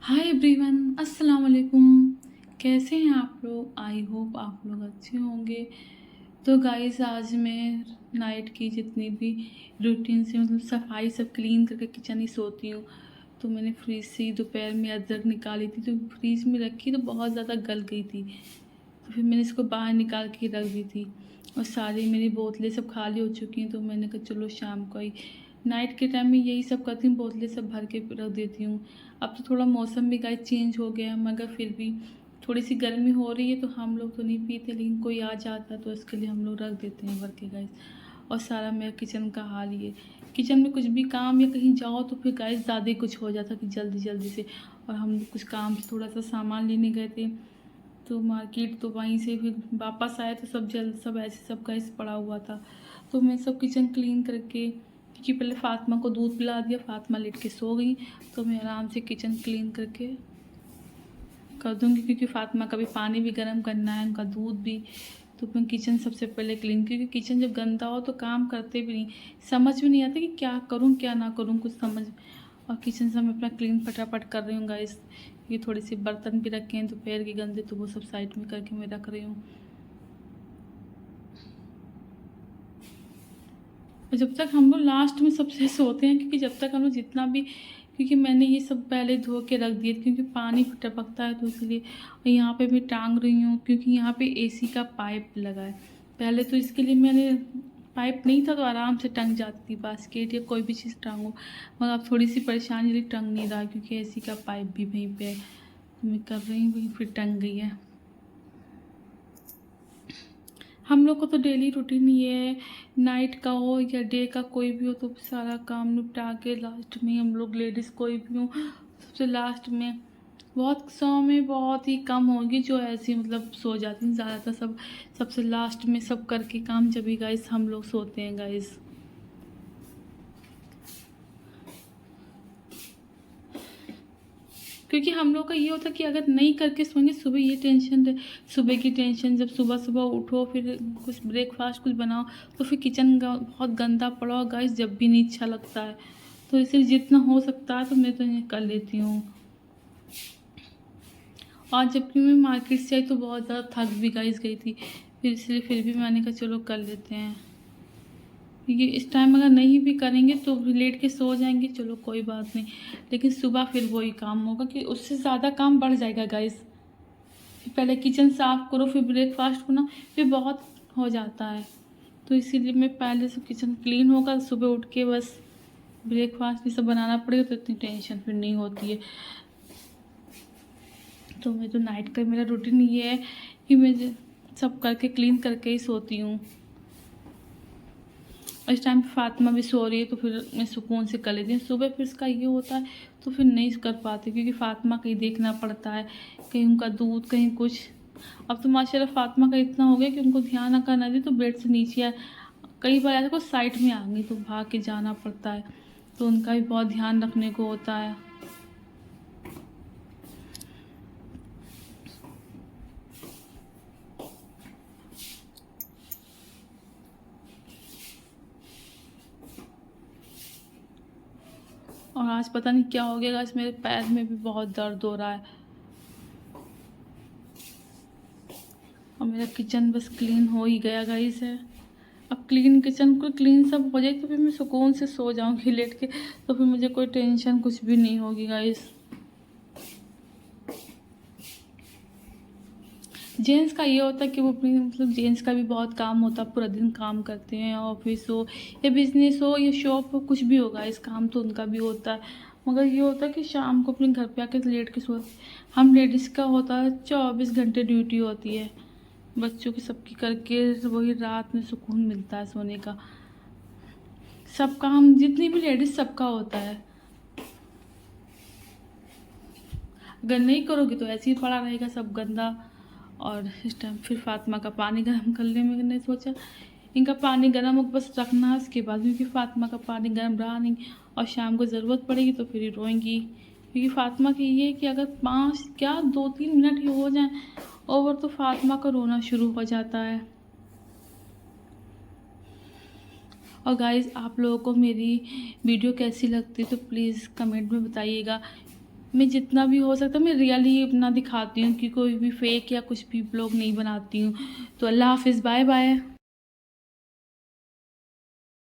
Hi everyone, अस्सलाम वालेकुम। कैसे हैं आप लोग? आई होप आप लोग अच्छे होंगे। तो गाइस, आज मैं नाइट की जितनी भी रूटीन से मतलब सफाई सब क्लीन करके किचन ही सोती हूँ। तो मैंने फ्रिज से दोपहर में अदरक निकाली थी, तो फ्रिज में रखी तो बहुत ज़्यादा गल गई थी। तो फिर मैंने इसको बाहर निकाल के रख दी थी और सारी मेरी बोतलें सब खाली हो चुकी हैं। तो मैंने कहा चलो शाम को ही नाइट के टाइम में यही सब करती हूँ, बोतलें सब भर के रख देती हूँ। अब तो थोड़ा मौसम भी गाइस चेंज हो गया मगर फिर भी थोड़ी सी गर्मी हो रही है, तो हम लोग तो नहीं पीते, लेकिन कोई आ जाता तो इसके लिए हम लोग रख देते हैं भर के गाइस। और सारा मेरा किचन का हाल ये, किचन में कुछ भी काम या कहीं जाओ तो फिर गाइस ज़्यादा ही कुछ हो जाता कि जल्दी जल्दी से। और हम लोग कुछ काम से थोड़ा सा सामान लेने गए थे तो मार्केट, तो वहीं से फिर वापस आए तो सब ऐसे सब गाइस पड़ा हुआ था। तो मैं सब किचन क्लीन करके, क्योंकि पहले फ़ातिमा को दूध पिला दिया, फ़ातिमा लेट के सो गई, तो मैं आराम से किचन क्लीन करके कर दूँगी, क्योंकि फ़ातिमा का भी पानी भी गर्म करना है, उनका दूध भी। तो मैं किचन सबसे पहले क्लीन, क्योंकि किचन जब गंदा हो तो काम करते भी नहीं, समझ भी नहीं आता कि क्या करूँ क्या ना करूँ, कुछ समझ। और किचन से मैं अपना क्लीन फटाफट कर रही हूँ गाइस। ये थोड़े से बर्तन भी रखे हैं दोपहर के गंदे, तो वो सब साइड में करके मैं रख रही हूँ। और जब तक हम लोग लास्ट में सबसे सोते हैं, क्योंकि जब तक हम लोग जितना भी, क्योंकि मैंने ये सब पहले धो के रख दिए, क्योंकि पानी टपकता है तो इसलिए। और यहाँ पे मैं टांग रही हूँ क्योंकि यहाँ पे एसी का पाइप लगा है। पहले तो इसके लिए मैंने, पाइप नहीं था तो आराम से टंग जाती थी, बास्केट या कोई भी चीज़ टांगो। मगर अब थोड़ी सी परेशानी रही, टंग नहीं रहा, क्योंकि एसी का पाइप भी वहीं पे है। तो मैं कर रही हूँ, वहीं फिर टंग गई है। हम लोग को तो डेली रूटीन ये है, नाइट का हो या डे का कोई भी हो, तो सारा काम निपटा के लास्ट में हम लोग लेडीज़ कोई भी हो सबसे लास्ट में, बहुत 100 में बहुत ही कम होगी जो ऐसी मतलब सो जाती हैं। ज़्यादातर सब सबसे लास्ट में सब करके काम जब भी गाइस हम लोग सोते हैं गाइस। क्योंकि हम लोग का ये होता है कि अगर नहीं करके सोएंगे, सुबह ये टेंशन है, सुबह की टेंशन, जब सुबह सुबह उठो फिर कुछ ब्रेकफास्ट कुछ बनाओ, तो फिर किचन बहुत गंदा पड़ा हो गाइस, जब भी नहीं अच्छा लगता है। तो इसलिए जितना हो सकता है तो मैं तो ये कर लेती हूँ। आज जबकि मैं मार्केट से आई तो बहुत ज़्यादा थक भी गाइस गई थी, फिर इसलिए फिर भी मैंने कहा चलो कर लेते हैं। क्योंकि इस टाइम अगर नहीं भी करेंगे तो लेट के सो जाएंगे, चलो कोई बात नहीं, लेकिन सुबह फिर वही काम होगा कि उससे ज़्यादा काम बढ़ जाएगा गाइस। पहले किचन साफ़ करो, फिर ब्रेकफास्ट बनाओ, फिर बहुत हो जाता है। तो इसीलिए मैं पहले से किचन क्लीन होगा, सुबह उठ के बस ब्रेकफास्ट ये सब बनाना पड़ेगा, तो इतनी टेंशन फिर नहीं होती है। तो मैं तो नाइट का मेरा रूटीन ये है कि मैं सब करके क्लीन करके ही सोती हूँ। इस टाइम पे फ़ातिमा भी सो रही है तो फिर मैं सुकून से कर लेती हूँ। सुबह फिर इसका ये होता है तो फिर नहीं कर पाती, क्योंकि फ़ातिमा का ही देखना पड़ता है, कहीं उनका दूध कहीं कुछ। अब तो माशाल्लाह फ़ातिमा का इतना हो गया कि उनको ध्यान ना करना दे तो बेड से नीचे आए, कई बार ऐसा कुछ साइड में आ गई तो भाग के जाना पड़ता है, तो उनका भी बहुत ध्यान रखने को होता है। और आज पता नहीं क्या हो गया, आज मेरे पैर में भी बहुत दर्द हो रहा है। और मेरा किचन बस क्लीन हो ही गया गाइस है। अब क्लीन किचन को क्लीन सब हो जाए तो फिर मैं सुकून से सो जाऊंगी लेट के, तो फिर मुझे कोई टेंशन कुछ भी नहीं होगी गाइस। जेंट्स का ये होता है कि वो अपनी मतलब जेंट्स का भी बहुत काम होता है, पूरा दिन काम करते हैं, ऑफिस हो या बिजनेस हो या शॉप हो, कुछ भी होगा, इस काम तो उनका भी होता है। मगर ये होता है कि शाम को अपने घर पे आके लेट के सो, हम लेडीज़ का होता है 24 घंटे ड्यूटी होती है, बच्चों की सबकी करके वही रात में सुकून मिलता है सोने का। सब काम जितनी भी लेडीज सबका होता है, अगर नहीं करोगे तो ऐसे ही पड़ा रहेगा सब गंदा। और इस टाइम फिर फ़ातिमा का पानी गर्म करने में मैंने सोचा इनका पानी गर्म हो बस रखना है उसके बाद, क्योंकि फ़ातिमा का पानी गर्म रहा नहीं और शाम को ज़रूरत पड़ेगी तो फिर ही रोएंगी। क्योंकि फ़ातिमा की ये है कि अगर 5 क्या 2-3 मिनट ही हो जाए ओवर तो फ़ातिमा का रोना शुरू हो जाता है। और गाइज़, आप लोगों को मेरी वीडियो कैसी लगती है तो प्लीज़ कमेंट में बताइएगा। मैं जितना भी हो सकता है मैं रियल ही अपना दिखाती हूँ कि कोई भी फेक या कुछ भी ब्लॉग नहीं बनाती हूँ। तो अल्लाह हाफ़िज़, बाय बाय।